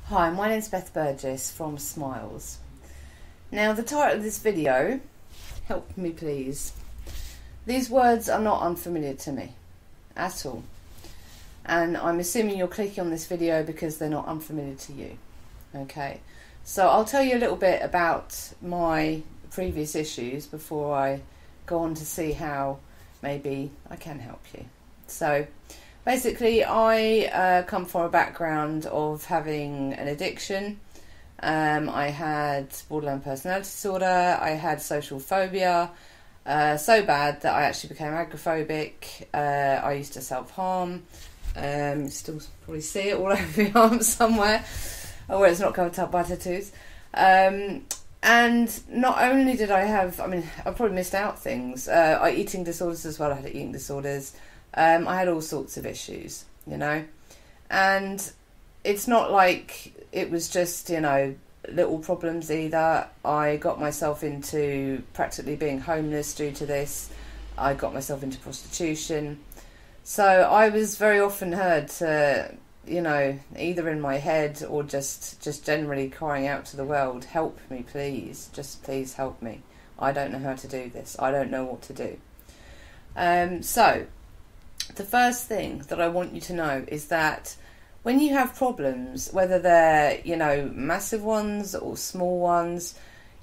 Hi, my name's Beth Burgess from Smiles. Now, the title of this video, help me please. These words are not unfamiliar to me at all, and I'm assuming you're clicking on this video because they're not unfamiliar to you. Okay, so I'll tell you a little bit about my previous issues before I go on to see how maybe I can help you. So basically, I come from a background of having an addiction. I had borderline personality disorder. I had social phobia, so bad that I actually became agoraphobic. I used to self-harm. Still probably see it all over my arm somewhere, where it's not covered up by tattoos. And not only did I have, I probably missed out things. Eating disorders as well. I had eating disorders. I had all sorts of issues, and it's not like it was just, little problems either. I got myself into practically being homeless due to this. I got myself into prostitution. So I was very often heard to, either in my head or just generally crying out to the world, help me please, just please help me. I don't know how to do this. I don't know what to do. So the first thing that I want you to know is that when you have problems, whether they're, massive ones or small ones,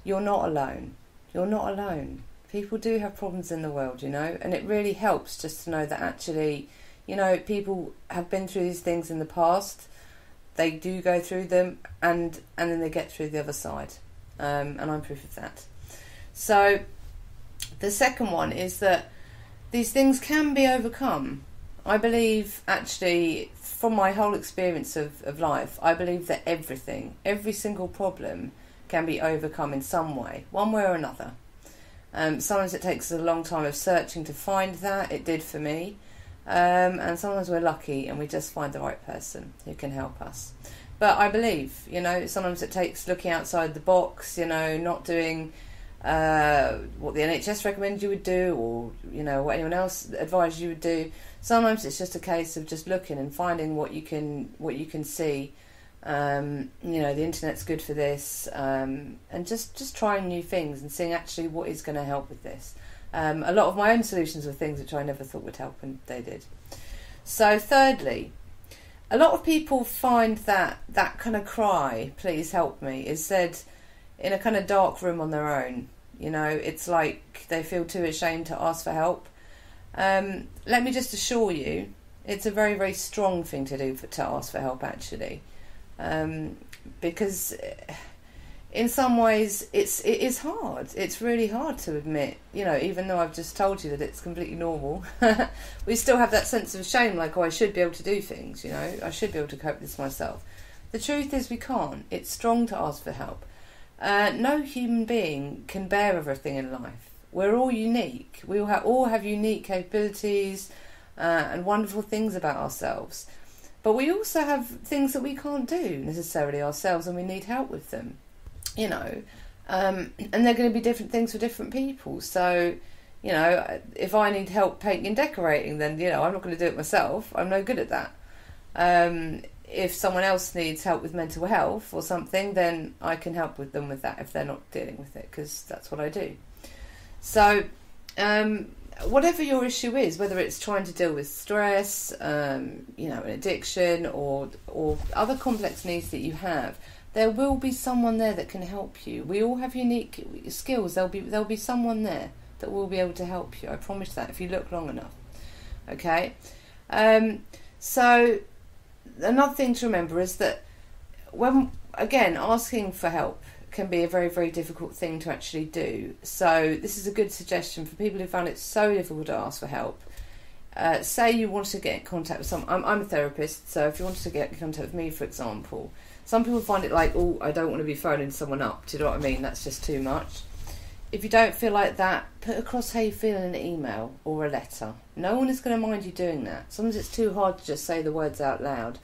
you're not alone. You're not alone. People do have problems in the world, and it really helps just to know that actually, people have been through these things in the past. They do go through them, and then they get through the other side. And I'm proof of that. So the second one is that these things can be overcome. I believe, actually, from my whole experience of life, I believe that every single problem can be overcome in some way, one way or another. Sometimes it takes a long time of searching to find that. It did for me. And sometimes we're lucky and we just find the right person who can help us. But I believe, sometimes it takes looking outside the box, not doing what the NHS recommends you would do, or what anyone else advised you would do. Sometimes it's just a case of just looking and finding what you can see. The internet's good for this, and just trying new things and seeing actually what is going to help with this. A lot of my own solutions were things which I never thought would help, and they did. So thirdly, a lot of people find that kind of cry, please help me, is said in a kind of dark room on their own. It's like they feel too ashamed to ask for help. Let me just assure you, it's a very, very strong thing to do to ask for help, actually. Because in some ways it is hard. It's really hard to admit, even though I've just told you that it's completely normal, we still have that sense of shame, like, I should be able to do things, I should be able to cope with this myself. The truth is we can't. It's strong to ask for help. No human being can bear everything in life. We're all unique. We all have unique capabilities and wonderful things about ourselves. But we also have things that we can't do necessarily ourselves, and we need help with them. And they're going to be different things for different people. So, if I need help painting and decorating, then, I'm not going to do it myself. I'm no good at that. If someone else needs help with mental health or something, then I can help with them with that if they're not dealing with it, because that's what I do. So, whatever your issue is, whether it's trying to deal with stress, an addiction, or other complex needs that you have, there will be someone there that can help you. We all have unique skills. There'll be someone there that will be able to help you. I promise that, if you look long enough. Okay? So another thing to remember is that asking for help can be a very, very difficult thing to actually do. So this is a good suggestion for people who found it so difficult to ask for help. Say you want to get in contact with someone. I'm a therapist, so if you wanted to get in contact with me, for example, some people find it like, I don't want to be phoning someone up. Do you know what I mean? That's just too much. If you don't feel like that, put across how you feel in an email or a letter. No one is going to mind you doing that. Sometimes it's too hard to just say the words out loud.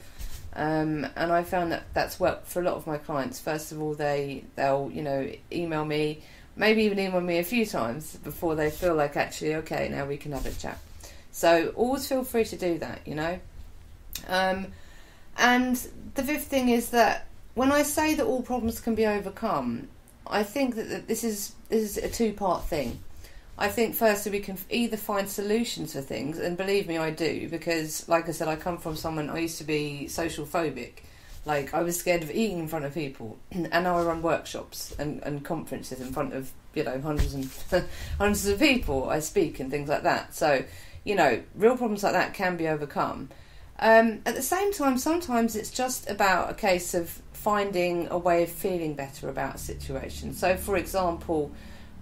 And I found that that's worked for a lot of my clients. First of all, they'll email me, maybe even email me a few times before they feel like, actually, okay, now we can have a chat. So always feel free to do that, And the fifth thing is that when I say that all problems can be overcome, I think that this is a two-part thing. I think firstly we can either find solutions for things, and believe me, I do, because like I said, I come from someone, I used to be social phobic. Like, I was scared of eating in front of people, and now I run workshops and conferences in front of, you know, hundreds of people. I speak and things like that. So, you know, real problems like that can be overcome. At the same time, sometimes it's just about a case of finding a way of feeling better about a situation. So, for example,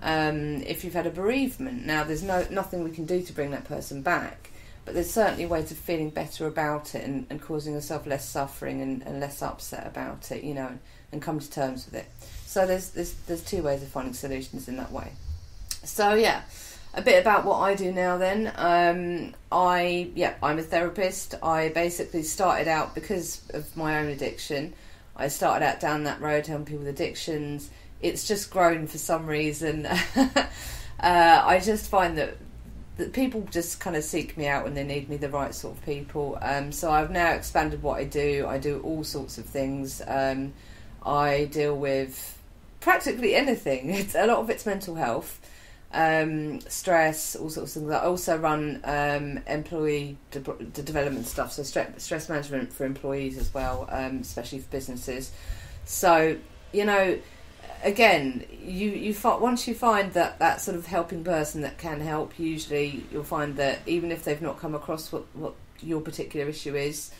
if you've had a bereavement, now there's nothing we can do to bring that person back, but there's certainly ways of feeling better about it and causing yourself less suffering and less upset about it, you know, and come to terms with it. So there's two ways of finding solutions in that way. So yeah, a bit about what I do now then. I'm a therapist. I basically started out because of my own addiction. I started out down that road helping people with addictions. It's just grown for some reason. I just find that people just kind of seek me out when they need me, the right sort of people. So I've now expanded what I do. I do all sorts of things. I deal with practically anything. A lot of it's mental health, stress, all sorts of things. I also run employee development stuff, so stress management for employees as well, especially for businesses. So, you know, again, once you find that sort of helping person that can help, usually you'll find that even if they've not come across what your particular issue is,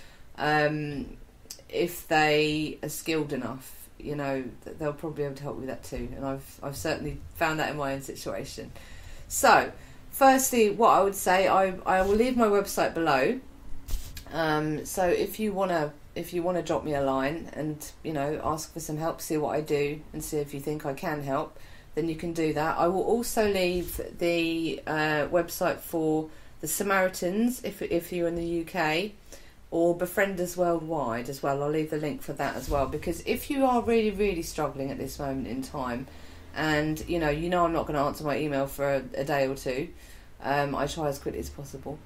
if they are skilled enough, you know, they'll probably be able to help with that too. And I've certainly found that in my own situation. So, firstly, what I would say, I will leave my website below. So if you want to drop me a line and, you know, ask for some help, see what I do and see if you think I can help, then you can do that. I will also leave the website for the Samaritans if you're in the UK, or Befrienders Worldwide as well. I'll leave the link for that as well, because if you are really, really struggling at this moment in time, and you know I'm not going to answer my email for a day or two, I try as quickly as possible,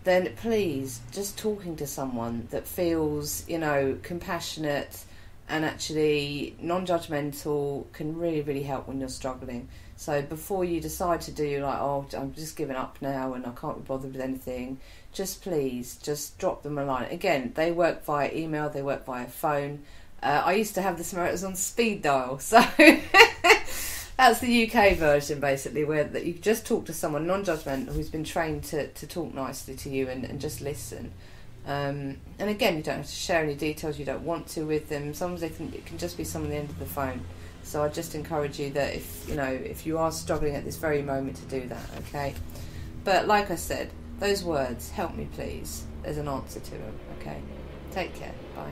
then please, just talking to someone that feels, you know, compassionate and actually non-judgmental can really, really help when you're struggling. So before you decide to do like, oh, I'm just giving up now and I can't be bothered with anything, just please, just drop them a line. Again, they work via email, they work via phone. I used to have the Samaritans on speed dial, so that's the UK version, basically, where that you just talk to someone non-judgmental who's been trained to talk nicely to you and just listen. And again, you don't have to share any details you don't want to with them. Sometimes it can just be someone at the end of the phone. So I just encourage you that if you are struggling at this very moment, to do that, okay? But like I said, those words, help me please, there's an answer to them, okay? Take care, bye.